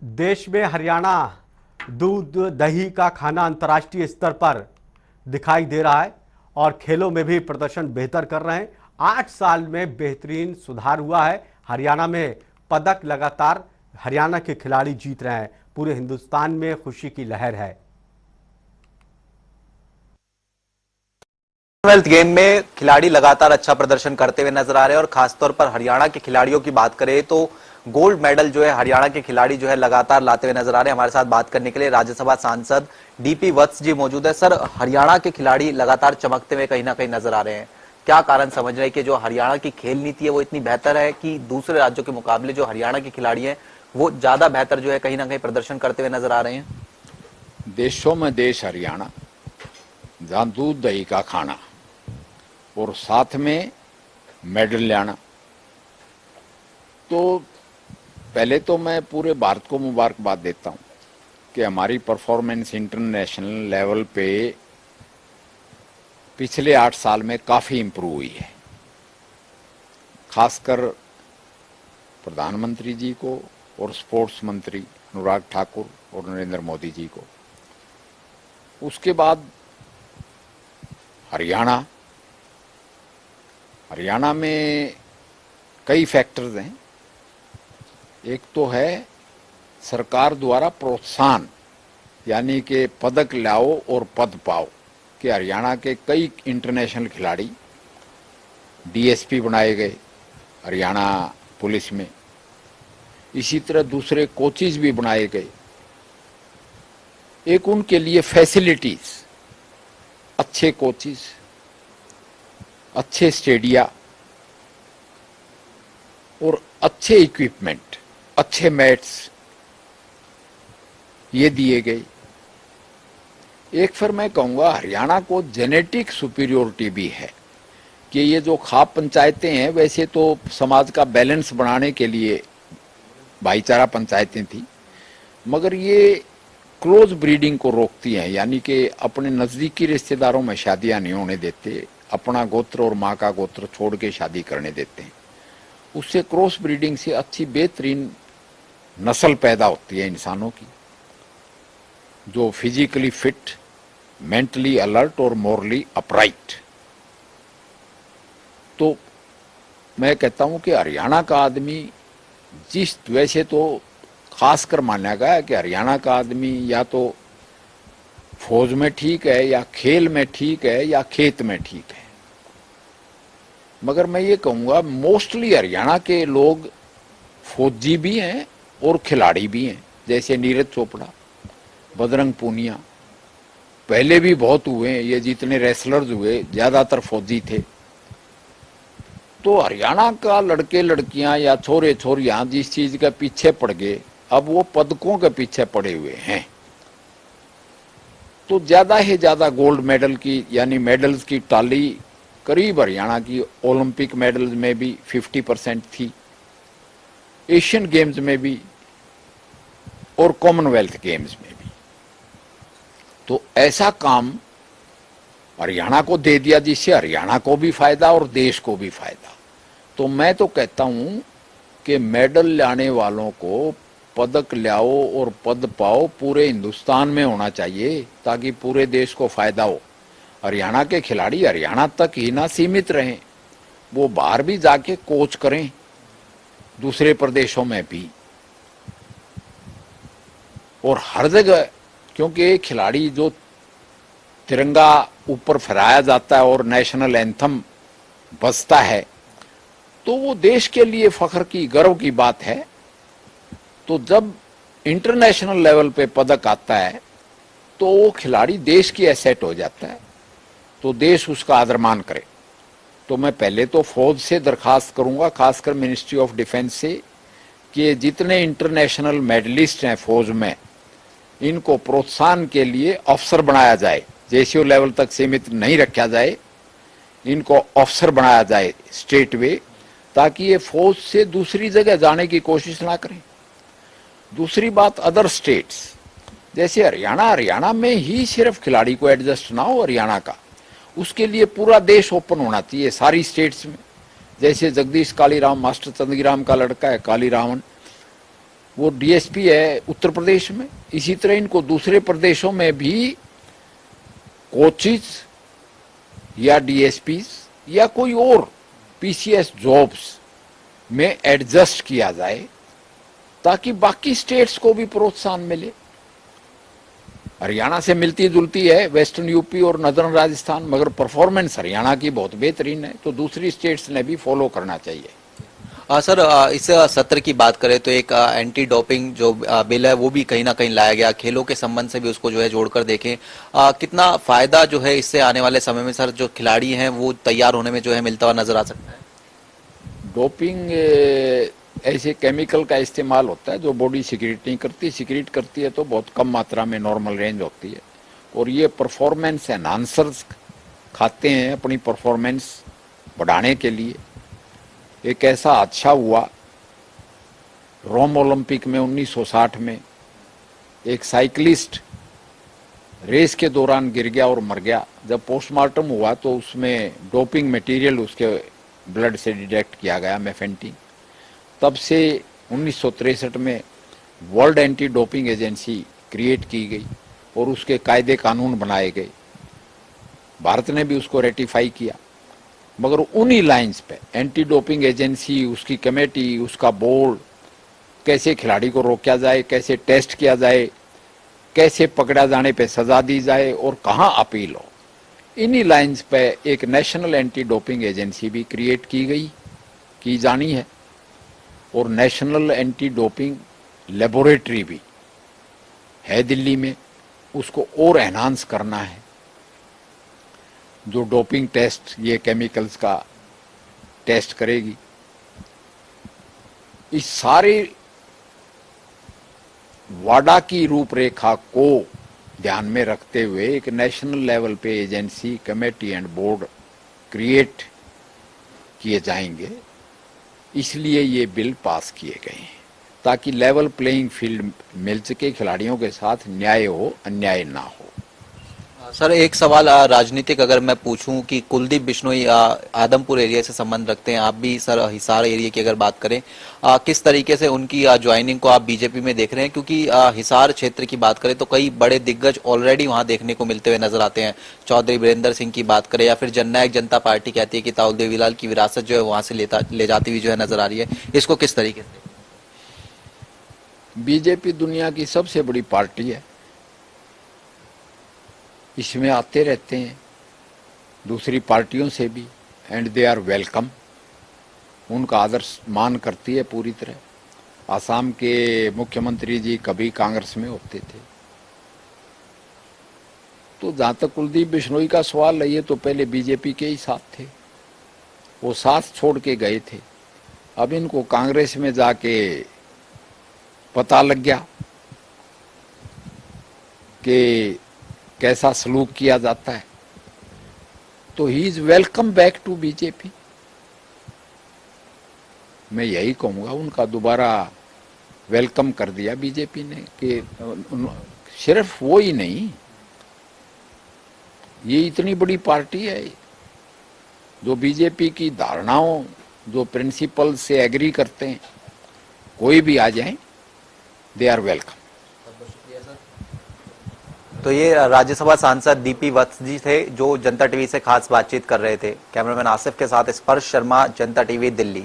देश में हरियाणा दूध दही का खाना अंतर्राष्ट्रीय स्तर पर दिखाई दे रहा है और खेलों में भी प्रदर्शन बेहतर कर रहे हैं। 8 साल में बेहतरीन सुधार हुआ है। हरियाणा में पदक लगातार हरियाणा के खिलाड़ी जीत रहे हैं। पूरे हिंदुस्तान में खुशी की लहर है। कॉमनवेल्थ गेम में खिलाड़ी लगातार अच्छा प्रदर्शन करते हुए नजर आ रहे हैं और खासतौर पर हरियाणा के खिलाड़ियों की बात करें तो गोल्ड मेडल जो है हरियाणा के खिलाड़ी जो है लगातार लाते हुए नजर आ रहे हैं। हमारे साथ बात करने के लिए राज्यसभा सांसद डीपी वत्स जी मौजूद है। सर, हरियाणा के खिलाड़ी लगातार चमकते हुए कहीं ना कहीं नजर आ रहे हैं, क्या कारण समझ रहे हैं कि जो हरियाणा की खेल नीति है वो इतनी बेहतर है कि दूसरे राज्यों के मुकाबले जो हरियाणा के खिलाड़ी हैं वो ज्यादा बेहतर जो है कहीं ना कहीं प्रदर्शन करते हुए नजर आ रहे हैं? देशों में देश हरियाणा, जहां दूध दही का खाना और साथ में मेडल लाना, तो पहले तो मैं पूरे भारत को मुबारकबाद देता हूं कि हमारी परफॉर्मेंस इंटरनेशनल लेवल पे पिछले 8 साल में काफी इंप्रूव हुई है। खासकर प्रधानमंत्री जी को और स्पोर्ट्स मंत्री अनुराग ठाकुर और नरेंद्र मोदी जी को। उसके बाद हरियाणा में कई फैक्टर्स हैं। एक तो है सरकार द्वारा प्रोत्साहन, यानी कि पदक लाओ और पद पाओ, कि हरियाणा के कई इंटरनेशनल खिलाड़ी डीएसपी बनाए गए हरियाणा पुलिस में। इसी तरह दूसरे कोचेज भी बनाए गए। एक उनके लिए फैसिलिटीज, अच्छे कोचेज, अच्छे स्टेडिया और अच्छे इक्विपमेंट, अच्छे मैट्स ये दिए गए। एक फिर मैं कहूंगा हरियाणा को जेनेटिक सुपीरियोरिटी भी है कि ये जो खाप पंचायतें हैं, वैसे तो समाज का बैलेंस बनाने के लिए भाईचारा पंचायतें थी, मगर ये क्लोज ब्रीडिंग को रोकती हैं, यानी कि अपने नजदीकी रिश्तेदारों में शादियां नहीं होने देते, अपना गोत्र और माँ का गोत्र छोड़ के शादी करने देते हैं। उससे क्रॉस ब्रीडिंग से अच्छी बेहतरीन नस्ल पैदा होती है इंसानों की, जो फिजिकली फिट, मेंटली अलर्ट और मोरली अपराइट। तो मैं कहता हूं कि हरियाणा का आदमी वैसे तो खासकर माना गया है कि हरियाणा का आदमी या तो फौज में ठीक है, या खेल में ठीक है, या खेत में ठीक है, मगर मैं ये कहूंगा मोस्टली हरियाणा के लोग फौजी भी हैं और खिलाड़ी भी हैं। जैसे नीरज चोपड़ा, बजरंग पूनिया, पहले भी बहुत हुए, ये जितने रेसलर्स हुए ज्यादातर फौजी थे। तो हरियाणा का लड़के लड़कियां या छोरे छोरियां जिस चीज के पीछे पड़ गए, अब वो पदकों के पीछे पड़े हुए हैं। तो ज्यादा ही ज्यादा गोल्ड मेडल की, यानी मेडल्स की टाली करीब हरियाणा की ओलंपिक मेडल्स में भी 50% थी, एशियन गेम्स में भी और कॉमनवेल्थ गेम्स में भी। तो ऐसा काम हरियाणा को दे दिया जिससे हरियाणा को भी फायदा और देश को भी फायदा। तो मैं तो कहता हूं कि मेडल लाने वालों को पदक लाओ और पद पाओ पूरे हिंदुस्तान में होना चाहिए, ताकि पूरे देश को फायदा हो। हरियाणा के खिलाड़ी हरियाणा तक ही ना सीमित रहें, वो बाहर भी जाके कोच करें, दूसरे प्रदेशों में भी और हर जगह। क्योंकि खिलाड़ी जो तिरंगा ऊपर फहराया जाता है और नेशनल एंथम बजता है, तो वो देश के लिए फख्र की, गर्व की बात है। तो जब इंटरनेशनल लेवल पे पदक आता है तो वो खिलाड़ी देश की एसेट हो जाता है, तो देश उसका आदर मान करे। तो मैं पहले तो फौज से दरखास्त करूंगा, खासकर मिनिस्ट्री ऑफ डिफेंस से, कि जितने इंटरनेशनल मेडलिस्ट हैं फौज में, इनको प्रोत्साहन के लिए अफसर बनाया जाए, जेसीओ लेवल तक सीमित नहीं रखा जाए, इनको अफसर बनाया जाए स्टेट वे, ताकि ये फौज से दूसरी जगह जाने की कोशिश ना करें। दूसरी बात, अदर स्टेट्स जैसे हरियाणा में ही सिर्फ खिलाड़ी को एडजस्ट ना हो हरियाणा का, उसके लिए पूरा देश ओपन होना चाहिए सारी स्टेट्स में। जैसे जगदीश कालीराम, मास्टर चंदीराम का लड़का है कालीरामन, वो डीएसपी है उत्तर प्रदेश में, इसी तरह इनको दूसरे प्रदेशों में भी कोचिज या डीएसपीज या कोई और पीसीएस जॉब्स में एडजस्ट किया जाए ताकि बाकी स्टेट्स को भी प्रोत्साहन मिले। हरियाणा से मिलती जुलती है वेस्टर्न यूपी और नदर्न राजस्थान, मगर परफॉर्मेंस हरियाणा की बहुत बेहतरीन है, तो दूसरी स्टेट्स ने भी फॉलो करना चाहिए। सर, इस सत्र की बात करें तो एक एंटी डोपिंग जो बिल है वो भी कहीं ना कहीं लाया गया, खेलों के संबंध से भी उसको जो है जोड़कर देखें, कितना फायदा जो है इससे आने वाले समय में सर जो खिलाड़ी हैं वो तैयार होने में जो है मिलता हुआ नजर आ सकता है। डोपिंग ऐसे केमिकल का इस्तेमाल होता है जो बॉडी सिक्रीट नहीं करती, सिक्रीट करती है तो बहुत कम मात्रा में नॉर्मल रेंज होती है, और ये परफॉर्मेंस एनहांसर्स खाते हैं अपनी परफॉर्मेंस बढ़ाने के लिए। एक ऐसा हादसा हुआ रोम ओलंपिक में 1960 में, एक साइकिलिस्ट रेस के दौरान गिर गया और मर गया। जब पोस्टमार्टम हुआ तो उसमें डोपिंग मटेरियल उसके ब्लड से डिटेक्ट किया गया, मेफेंटिन। तब से 1963 में world anti doping agency create की गई और उसके कायदे कानून बनाए गए। भारत ने भी उसको रेटिफाई किया, मगर उन्हीं लाइंस पे एंटी डोपिंग एजेंसी, उसकी कमेटी, उसका बोर्ड, कैसे खिलाड़ी को रोका जाए, कैसे टेस्ट किया जाए, कैसे पकड़ा जाने पे सजा दी जाए और कहाँ अपील हो, इन्हीं लाइंस पे एक नेशनल एंटी डोपिंग एजेंसी भी क्रिएट की गई, की जानी है, और नेशनल एंटी डोपिंग लेबोरेटरी भी है दिल्ली में, उसको और एनहांस करना है, जो डोपिंग टेस्ट ये केमिकल्स का टेस्ट करेगी। इस सारे वाडा की रूपरेखा को ध्यान में रखते हुए एक नेशनल लेवल पे agency, committee and board create किए जाएंगे। इसलिए ये बिल पास किए गए हैं ताकि लेवल प्लेइंग फील्ड मिल सके, खिलाड़ियों के साथ न्याय हो, अन्याय ना हो। सर, एक सवाल राजनीतिक अगर मैं पूछूं कि कुलदीप बिश्नोई आदमपुर एरिया से संबंध रखते हैं, आप भी सर हिसार एरिया की अगर बात करें, किस तरीके से उनकी ज्वाइनिंग को आप बीजेपी में देख रहे हैं? क्योंकि हिसार क्षेत्र की बात करें तो कई बड़े दिग्गज ऑलरेडी वहां देखने को मिलते हुए नजर आते हैं। चौधरी वीरेंद्र सिंह की बात करें या फिर जननायक जनता पार्टी कहती है कि ताऊ देवीलाल की विरासत जो है वहां से ले जाती हुई जो है नजर आ रही है, इसको किस तरीके से? बीजेपी दुनिया की सबसे बड़ी पार्टी है, इसमें आते रहते हैं दूसरी पार्टियों से भी, एंड दे आर वेलकम। उनका आदर मान करती है पूरी तरह। आसाम के मुख्यमंत्री जी कभी कांग्रेस में होते थे। तो जहां तक कुलदीप बिश्नोई का सवाल है, ये तो पहले बीजेपी के ही साथ थे, वो साथ छोड़ के गए थे। अब इनको कांग्रेस में जाके पता लग गया कि कैसा सलूक किया जाता है, तो he is welcome back to BJP. मैं यही कहूंगा, उनका दोबारा वेलकम कर दिया बीजेपी ने। कि सिर्फ वो ही नहीं, ये इतनी बड़ी पार्टी है जो बीजेपी की धारणाओं, जो प्रिंसिपल से एग्री करते हैं, कोई भी आ जाए, दे आर वेलकम। तो ये राज्यसभा सांसद डीपी वत्स जी थे जो जनता टीवी से खास बातचीत कर रहे थे। कैमरामैन आसिफ के साथ स्पर्श शर्मा, जनता टीवी, दिल्ली।